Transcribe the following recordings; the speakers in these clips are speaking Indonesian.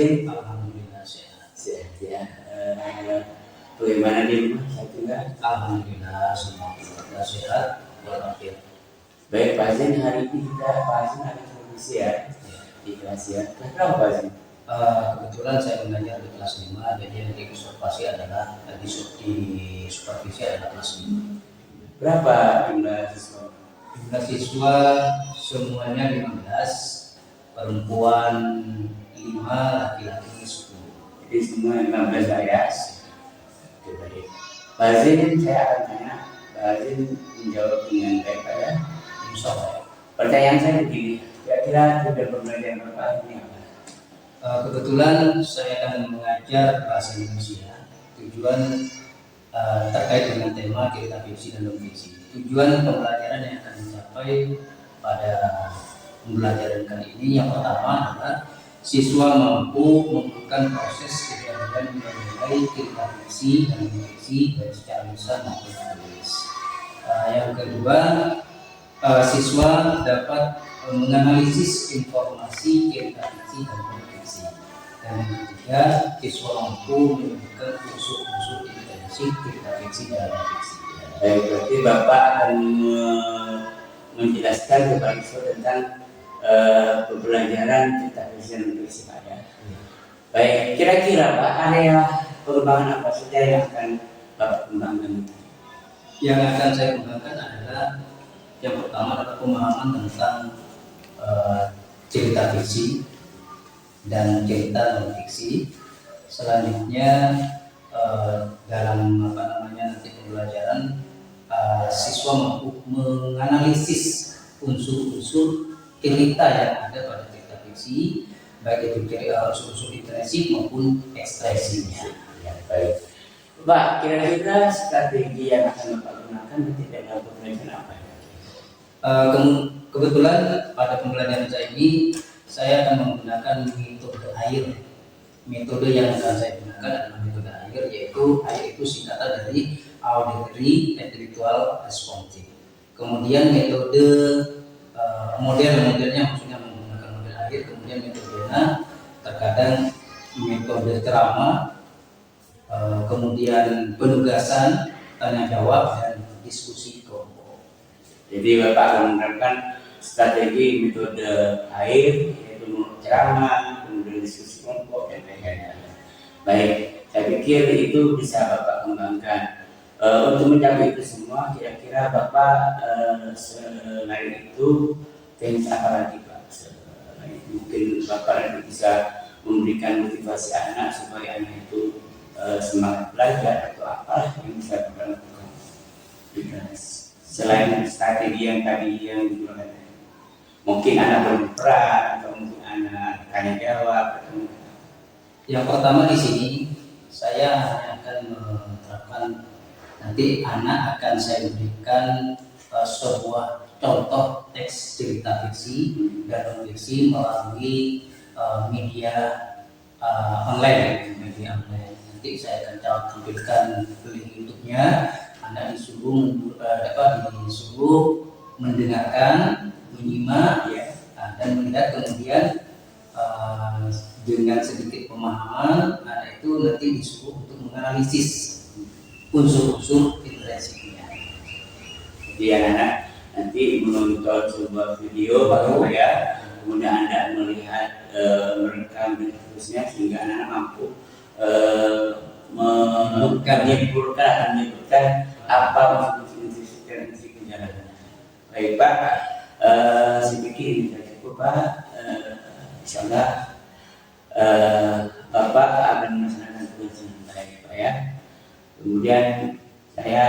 Fazil? Alhamdulillah sehat. Sehat ya. Bagaimana di rumah? Sehat juga? Alhamdulillah semua keluarga sehat walafiat. Baik Fazil, hari ini kita bahas ada kondisi ya di kelas ya. Kenapa Fazil? Kebetulan saya mengajar di kelas 5, jadi yang diobservasi adalah di supervisi adalah kelas 5. Berapa jumlah siswa? Jumlah siswa semuanya 15, perempuan 5, laki-laki 10. Jadi semua 15 lah ya. Oke, baik. Fazil, saya akan tanya. Fazil menjawab dengan baik ya. Insya Allah. Pertanyaan saya begini, kira-kira tujuan pembelajaran Bapak ini apa? Kebetulan saya akan mengajar bahasa Indonesia. Tujuan terkait dengan tema cerita fiksi dan non-fiksi. Tujuan pembelajaran yang akan dicapai pada pembelajaran kali ini yang pertama adalah siswa mampu mengumpulkan proses kejadian nilai cerita fiksi dan non-fiksi dari secara lisan maupun tertulis. Yang kedua, siswa dapat menganalisis informasi cerita fiksi dan non-fiksi. Dan yang ketiga, siswa mampu menemukan unsur-unsur intensi cerita fiksi dan non-fiksi. Baik, berarti Bapak akan menjelaskan kepada siswa tentang pembelajaran cerita fiksi dan non-fiksi Pak ya. Baik, kira-kira Pak area pengembangan apa saja yang akan Bapak kembangkan? Yang akan saya kembangkan adalah yang pertama adalah pemahaman tentang cerita fiksi dan cerita non-fiksi. Selanjutnya dalam nanti pembelajaran siswa mampu menganalisis unsur-unsur cerita yang ada pada cerita fiksi, baik itu unsur-unsur intensi maupun ekspresinya. Ya, baik. Pak, kira-kira strategi yang akan Bapak gunakan dalam pembelajaran apa? Kebetulan pada pembelajaran saya ini saya akan menggunakan metode AIR. Metode yang akan saya gunakan adalah metode AIR, yaitu AIR itu singkatan dari Auditory Intellectual Responsive. Kemudian metode modelnya maksudnya menggunakan model AIR. Kemudian metodenya terkadang metode ceramah, kemudian penugasan, tanya jawab, dan diskusi kelompok. Jadi Bapak akan menerapkan strategi metode AIR, yaitu ceramah, kemudian diskusi kelompok dan lain-lain. Baik, saya pikir itu bisa Bapak kembangkan. Untuk mencapai itu semua, kira-kira Bapak selain itu teknik apa lagi Pak? Mungkin Bapak nanti bisa memberikan motivasi anak supaya anak itu semangat belajar atau apa yang bisa Bapak lakukan selain strategi yang tadi yang digunakan. Mungkin anak berperan atau mungkin anak tanya jawab. Yang pertama di sini saya akan menerapkan, nanti anak akan saya berikan sebuah contoh teks cerita fiksi dan non-fiksi melalui media online. Nanti saya akan tampilkan link YouTube-nya. Anda disuruh mendengarkan, menyimak, ya, dan melihat, kemudian dengan sedikit pemahaman, Anda itu nanti disuruh untuk menganalisis unsur-unsur intensinya. Jadi anak nanti menonton sebuah video baru ya, kemudian Anda melihat merekam dan seterusnya sehingga anak mampu menyimpulkan apa maksud dan isi perjalanan. Baik Pak, saya pikir ini cukup Pak. Insyaallah Bapak akan melaksanakan tugas dengan baik Pak ya. Kemudian saya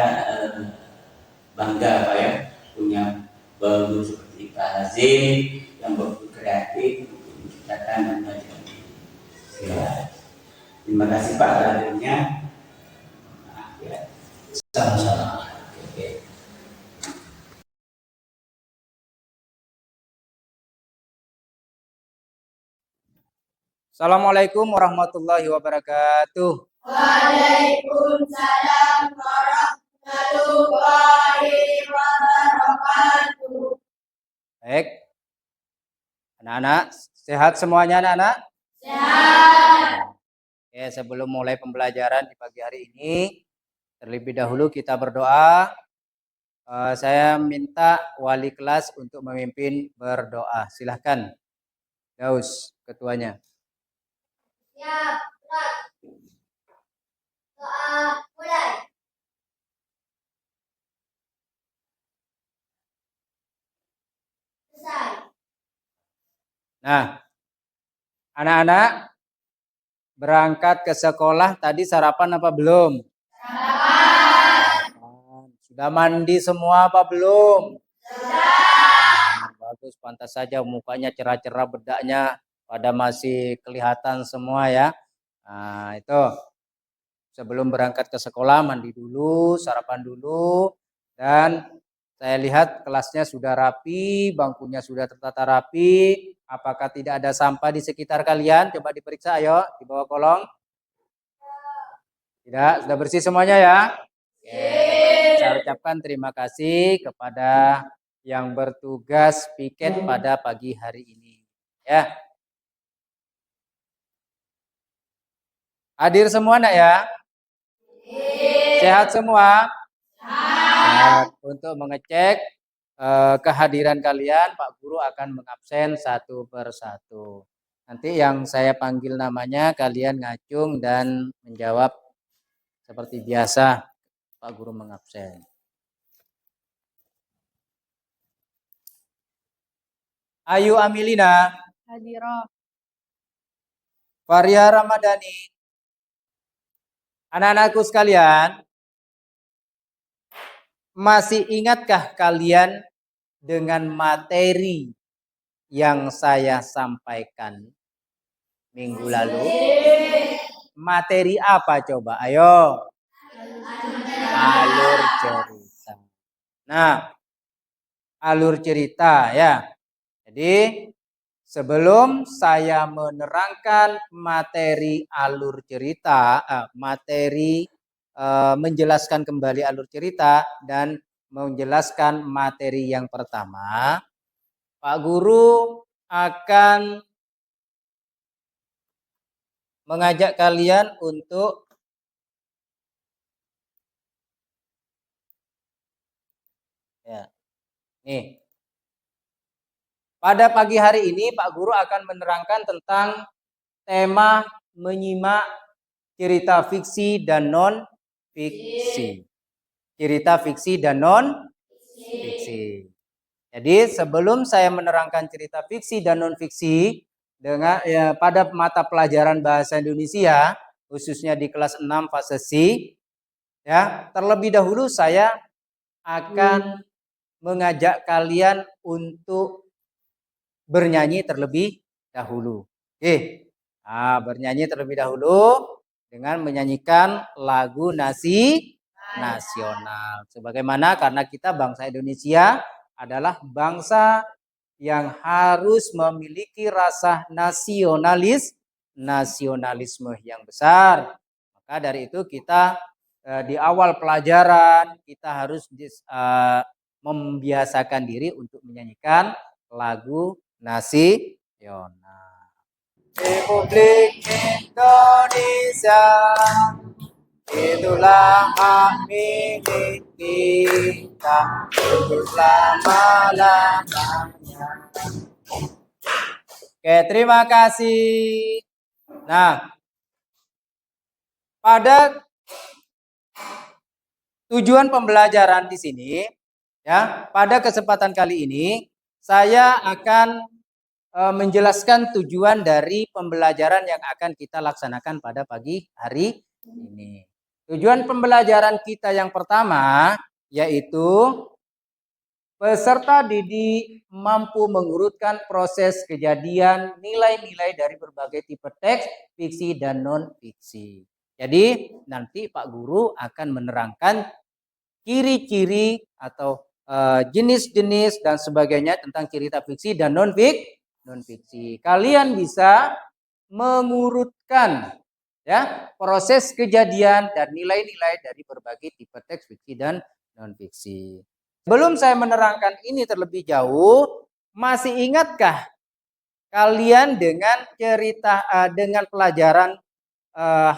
bangga Pak ya punya guru seperti Pak Hazim yang begitu kreatif untuk menciptakan dan belajar. Terima kasih Pak hadirnya. Ya. Sama-sama. Assalamualaikum warahmatullahi wabarakatuh. Waalaikumsalam warahmatullahi wabarakatuh. Baik. Anak-anak, sehat semuanya anak-anak? Sehat. Oke, sebelum mulai pembelajaran di pagi hari ini, terlebih dahulu kita berdoa. Saya minta wali kelas untuk memimpin berdoa. Silahkan, Daus, ketuanya. Siap, gerak. Doa mulai. Selesai. Nah, anak-anak berangkat ke sekolah tadi sarapan apa belum? Sarapan. Sudah mandi semua apa belum? Bagus, pantas saja mukanya cerah-cerah, bedaknya pada masih kelihatan semua ya. Nah, itu sebelum berangkat ke sekolah mandi dulu, sarapan dulu, dan saya lihat kelasnya sudah rapi, bangkunya sudah tertata rapi. Apakah tidak ada sampah di sekitar kalian? Coba diperiksa, ayo di bawah kolong. Tidak, sudah bersih semuanya ya. Oke. Saya ucapkan terima kasih kepada yang bertugas piket pada pagi hari ini. Ya. Hadir semua nak ya? Sehat semua? Sehat. Untuk mengecek kehadiran kalian, Pak Guru akan mengabsen satu persatu. Nanti yang saya panggil namanya, kalian ngacung dan menjawab seperti biasa Pak Guru mengabsen. Ayu Amilina. Hadiroh. Faria Ramadhani. Anak-anakku sekalian, masih ingatkah kalian dengan materi yang saya sampaikan minggu lalu? Materi apa coba? Ayo. Alur cerita. Nah, alur cerita ya. Jadi sebelum saya menerangkan materi alur cerita, menjelaskan kembali alur cerita dan menjelaskan materi yang pertama, Pak Guru akan mengajak kalian untuk ya. Nih. Pada pagi hari ini Pak Guru akan menerangkan tentang tema menyimak cerita fiksi dan non fiksi. Cerita fiksi dan non fiksi. Jadi sebelum saya menerangkan cerita fiksi dan non fiksi dengan pada mata pelajaran bahasa Indonesia khususnya di kelas 6 fase C ya, terlebih dahulu saya akan mengajak kalian untuk bernyanyi terlebih dahulu. Oke. Nah, bernyanyi terlebih dahulu dengan menyanyikan lagu nasional. Sebagaimana karena kita bangsa Indonesia adalah bangsa yang harus memiliki rasa nasionalisme yang besar. Maka dari itu kita di awal pelajaran kita harus membiasakan diri untuk menyanyikan lagu nasional. Republik Indonesia itulah hak milik kita untuk selama-lamanya. Oke, terima kasih. Nah, pada tujuan pembelajaran di sini, ya, pada kesempatan kali ini saya akan menjelaskan tujuan dari pembelajaran yang akan kita laksanakan pada pagi hari ini. Tujuan pembelajaran kita yang pertama yaitu peserta didik mampu mengurutkan proses kejadian nilai-nilai dari berbagai tipe teks, fiksi dan non-fiksi. Jadi nanti Pak Guru akan menerangkan ciri-ciri atau jenis-jenis dan sebagainya tentang cerita fiksi dan non-fiksi. Kalian bisa mengurutkan ya proses kejadian dan nilai-nilai dari berbagai tipe teks fiksi dan non-fiksi. Sebelum saya menerangkan ini terlebih jauh, masih ingatkah kalian dengan cerita dengan pelajaran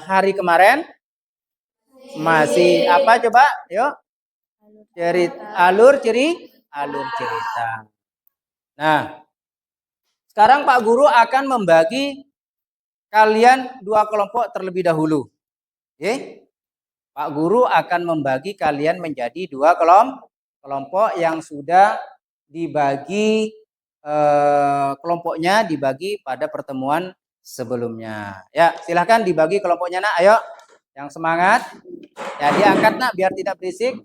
hari kemarin? Masih apa coba? Yuk. Alur cerita. Nah, sekarang Pak Guru akan membagi kalian 2 kelompok terlebih dahulu. Oke? Pak Guru akan membagi kalian menjadi 2 kelompok yang sudah dibagi kelompoknya dibagi pada pertemuan sebelumnya. Ya, silahkan dibagi kelompoknya nak. Ayo, yang semangat. Ya, diangkat nak biar tidak berisik.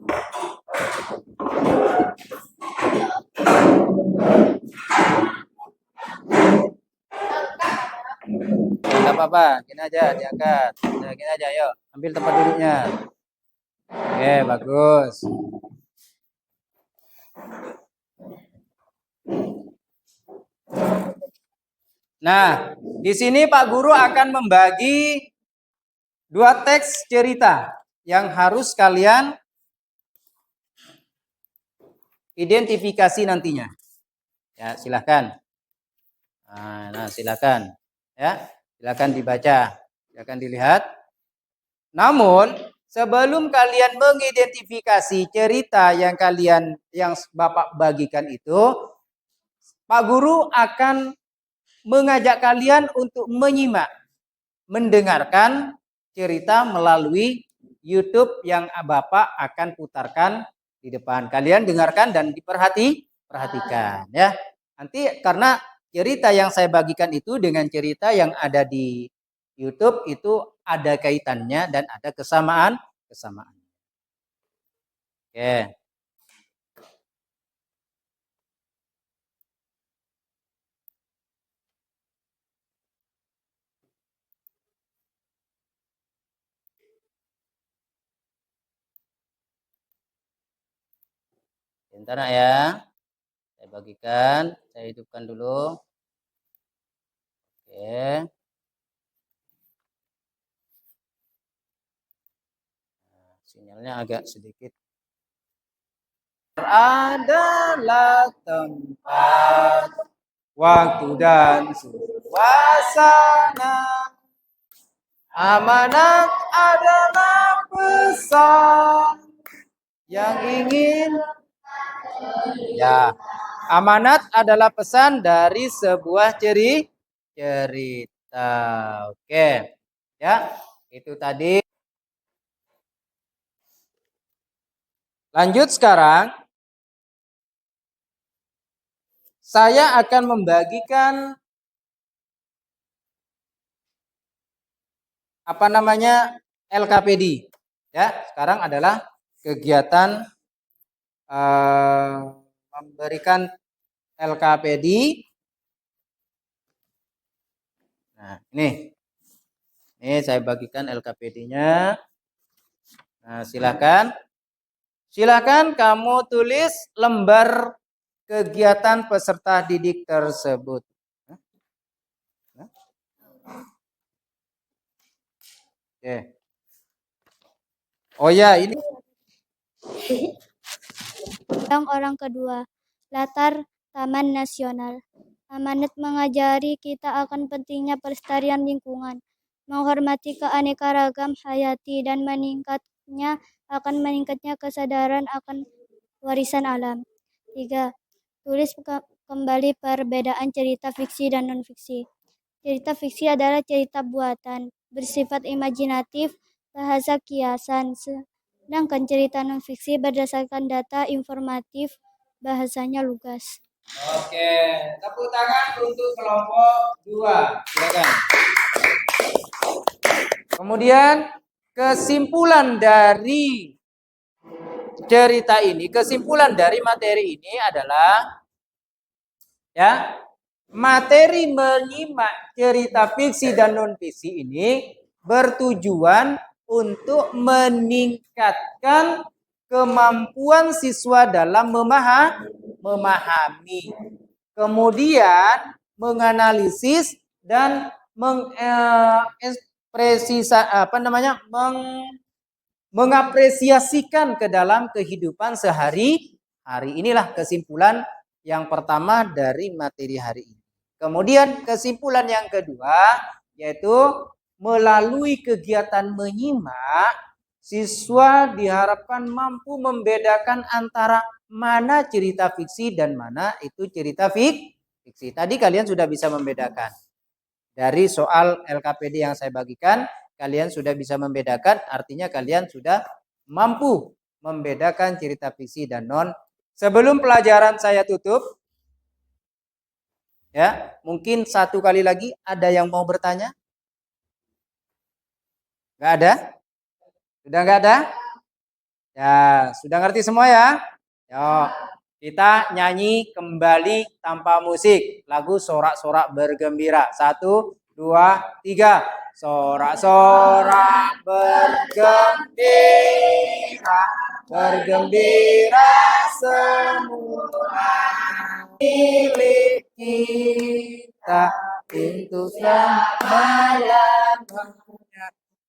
Tidak apa-apa, gini aja diangkat. Nah, gini aja, yuk. Ambil tempat duduknya. Oke, bagus. Nah, di sini Pak Guru akan membagi 2 teks cerita yang harus kalian identifikasi nantinya. Ya, silahkan. Nah, silahkan. Ya, silahkan dibaca, silahkan dilihat. Namun, sebelum kalian mengidentifikasi cerita yang Bapak bagikan itu, Pak Guru akan mengajak kalian untuk menyimak, mendengarkan cerita melalui YouTube yang Bapak akan putarkan di depan. Kalian dengarkan dan perhatikan ya. Nanti karena cerita yang saya bagikan itu dengan cerita yang ada di YouTube itu ada kaitannya dan ada kesamaan. Oke. Bentar nak ya. Saya bagikan, saya hidupkan dulu. Oke. Nah, sinyalnya agak sedikit. Adalah tempat, waktu dan suasana. Amanat adalah pesan yang ingin. Ya, amanat adalah pesan dari sebuah cerita. Oke, ya, itu tadi. Lanjut sekarang. Saya akan membagikan LKPD. Ya, sekarang adalah kegiatan memberikan LKPD. Nah, ini saya bagikan LKPD-nya. Nah, silakan kamu tulis lembar kegiatan peserta didik tersebut. Oke. Oh ya, ini Orang kedua, latar Taman Nasional. Amanat mengajari kita akan pentingnya pelestarian lingkungan, menghormati keanekaragam hayati dan meningkatnya kesadaran akan warisan alam. 3. Tulis kembali perbedaan cerita fiksi dan non-fiksi. Cerita fiksi adalah cerita buatan, bersifat imajinatif, bahasa kiasan, sedangkan cerita non-fiksi berdasarkan data informatif, bahasanya lugas. Oke, tepuk tangan untuk kelompok 2. Silakan. Kemudian kesimpulan dari cerita ini, kesimpulan dari materi ini adalah ya, materi menyimak cerita fiksi dan non fiksi ini bertujuan untuk meningkatkan kemampuan siswa dalam memahami, kemudian menganalisis dan mengapresiasikan ke dalam kehidupan sehari-hari. Inilah kesimpulan yang pertama dari materi hari ini. Kemudian kesimpulan yang kedua yaitu melalui kegiatan menyimak, siswa diharapkan mampu membedakan antara mana cerita fiksi dan mana itu cerita fiksi. Tadi kalian sudah bisa membedakan. Dari soal LKPD yang saya bagikan, kalian sudah bisa membedakan, artinya kalian sudah mampu membedakan cerita fiksi dan non. Sebelum pelajaran saya tutup, ya, mungkin satu kali lagi ada yang mau bertanya? Enggak ada? Sudah enggak ada? Ya, sudah ngerti semua ya? Yuk, kita nyanyi kembali tanpa musik. Lagu Sorak-Sorak Bergembira. 1, 2, 3. Sorak-sorak bergembira, bergembira semua. Milik kita untuk selama-lamanya.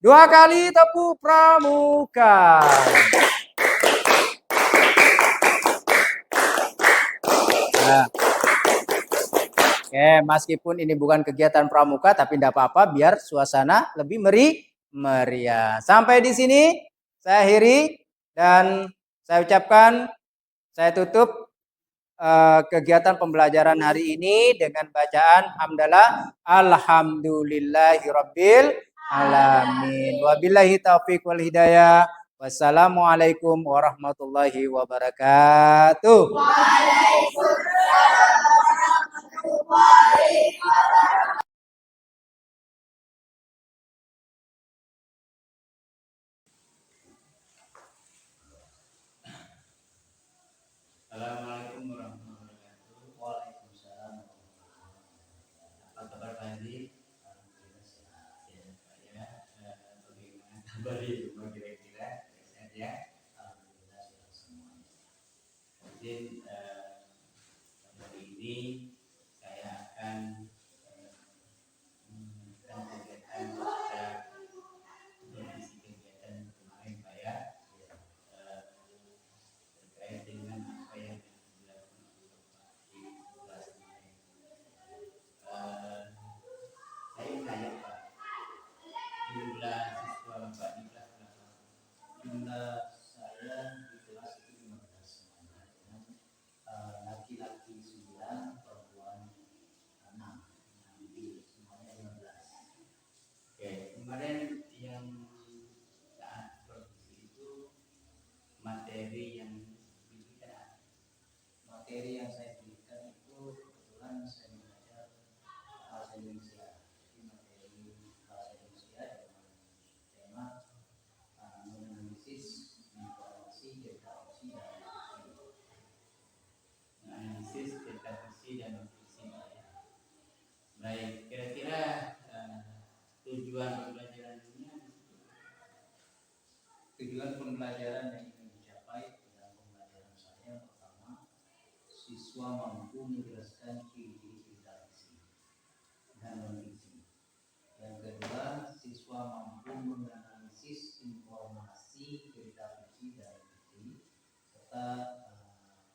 2 kali tepuk pramuka. Nah. Oke, meskipun ini bukan kegiatan pramuka, tapi tidak apa-apa biar suasana lebih meriah. Sampai di sini saya akhiri dan saya ucapkan, saya tutup kegiatan pembelajaran hari ini dengan bacaan hamdalah alhamdulillahirabbil alamin. Wabillahi taufiq wal hidayah. Wassalamualaikum warahmatullahi wabarakatuh. Assalamualaikum warahmatullahi wabarakatuh. Waalaikumsalam. Apa kabar Pak Andi? Alhamdulillah sehat ya Pak ya. Bagaimana kabar di rumah kira-kira? Sehat ya? Alhamdulillah sehat semuanya. Mungkin hari ini saya akan melanjutkan kegiatan kita mengisi kegiatan kemarin Pak ya. Terkait dengan apa yang dilakukan di kelas kemarin. Saya tanya Pak, jumlah siswa Bapak di kelas berapa? Jumlah saya di kelas itu 15 semuanya dengan laki-laki 9, perempuan 6. Jadi semuanya 15. Oke, kemarin yang saat produksi itu materi yang diberikan Materi yang saya berikan itu kebetulan saya mengajar bahasa Indonesia. Jadi materi bahasa Indonesia dengan tema menganalisis informasi, data fiksi dan analisis data fiksi dan non-fiksi Pak ya. Baik, kira-kira tujuan pembelajaran ini tujuan pembelajaran yang ingin dicapai dalam pembelajaran saya yang pertama, siswa mampu menjelaskan ciri-ciri cerita fiksi dan non-fiksi. Yang kedua, siswa mampu menganalisis informasi cerita fiksi dan non-fiksi. Serta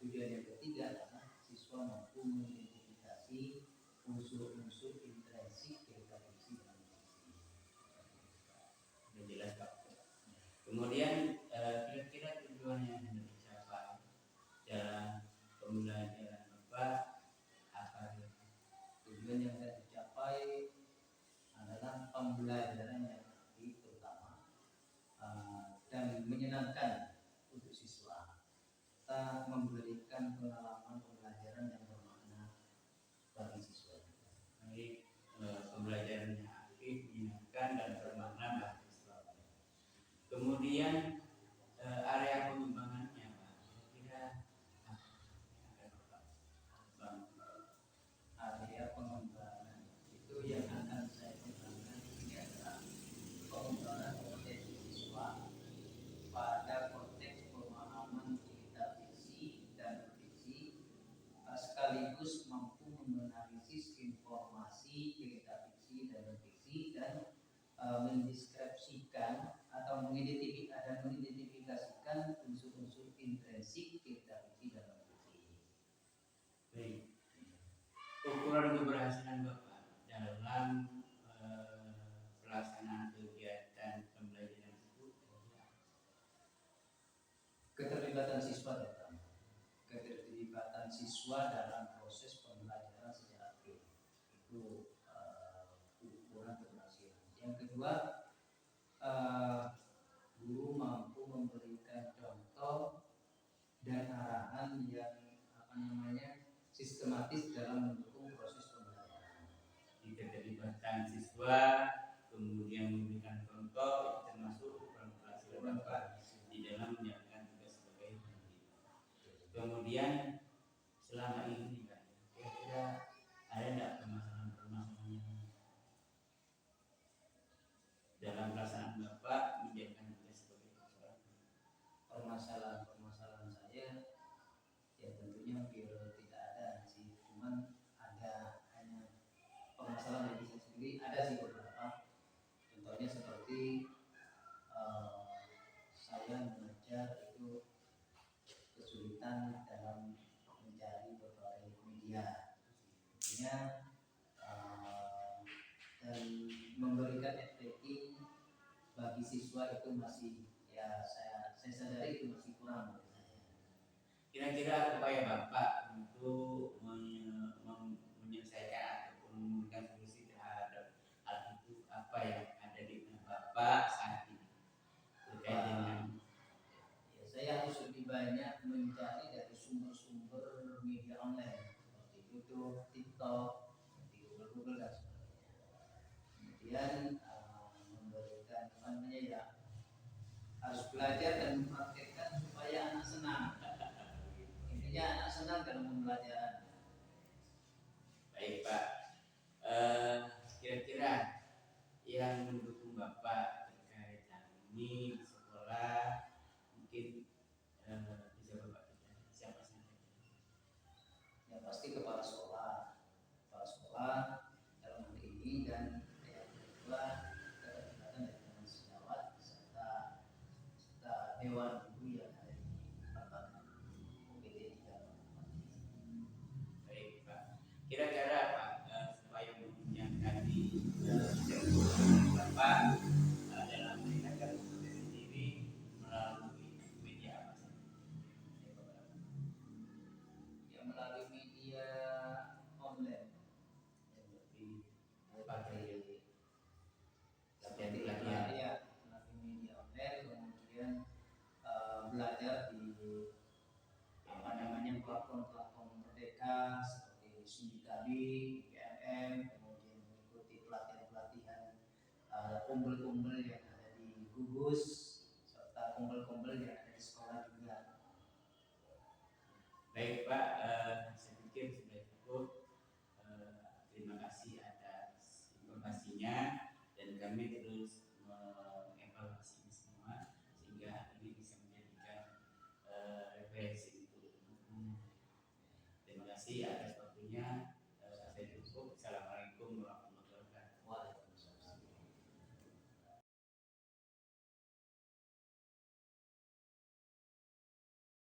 tujuan yang ketiga adalah siswa mampu mengidentifikasi unsur-unsur intrinsik cerita fiksi dan non-fiksi. sudah jelas Pak. Kemudian kira-kira tujuan yang hendak dicapai dalam pembelajaran Bapak apa? Tujuan yang saya dicapai adalah pembelajaran yang arti terutama dan menyenangkan untuk siswa. Kita memberikan pengalaman pembelajaran yang bermakna bagi siswa. Baik, pembelajarannya aktif, menyenangkan dan bermakna bagi siswa. Kemudian area pengembangannya Pak, kira-kira Area pengembangan itu yang akan saya kembangkan ini adalah pengembangan kompetensi siswa pada konteks pemahaman cerita fiksi dan fiksi keterlibatan siswa terutama. Keterlibatan siswa dalam proses pembelajaran secara aktif itu ukuran keberhasilan. Yang kedua, guru mampu memberikan contoh dan arahan yang sistematis dalam mendukung proses pembelajaran. Di keterlibatan siswa, kemudian memberikan contoh, itu termasuk ukuran keberhasilan Bapak di dalam menjalankan tugas sebagai pendidik. Kemudian selama ini Pak, kira-kira ada tidak permasalahan-permasalahan dalam pelaksanaan Bapak menjalankan tugas sebagai seorang pendidik? Permasalahan saya ya tentunya hampir tidak ada sih, cuman ada hanya permasalahan dari saya sendiri ada sih beberapa. Contohnya seperti saya mengajar itu kesulitan dalam mencari berbagai media, artinya dan memberikan tracking bagi siswa itu masih ya saya sadari itu masih kurang menurut saya. Kira-kira upaya Bapak untuk menyelesaikan ataupun memberikan solusi terhadap hal itu apa yang ada di benak Bapak saat ini terkait dengan ya, saya harus lebih banyak mencari dari sumber-sumber media online seperti YouTube, TikTok, seperti Google dan sebagainya. Kemudian memberikan ya harus belajar dan mempraktekkan supaya anak senang. Intinya anak senang dalam pembelajaran. baik Pak. Kira-kira yang mendukung Bapak terkait hal ini di sekolah mungkin bisa Bapak ceritakan siapa saja? Ya pasti kepala sekolah dalam hal ini, dan yang kedua keterlibatan dari teman sejawat serta dewan guru yang ada di Bapak UPT 3. Baik Pak. Kira-kira Pak supaya menunjangkan di Bapak dalam meningkatkan kompetensi diri melalui media apa saja? Ya melalui media online yang lebih Pakai seperti pelatihan. ya melalui media online, kemudian belajar di platform merdeka seperti Sindikabi, PMM, kemudian mengikuti pelatihan kumpul-kumpul yang ada di gugus serta kumpul-kumpul yang ada di sekolah juga. Baik Pak, saya pikir sudah cukup. Terima kasih atas informasinya dan kami terus mengevaluasi ini semua sehingga ini bisa menjadikan referensi untuk terima kasih atas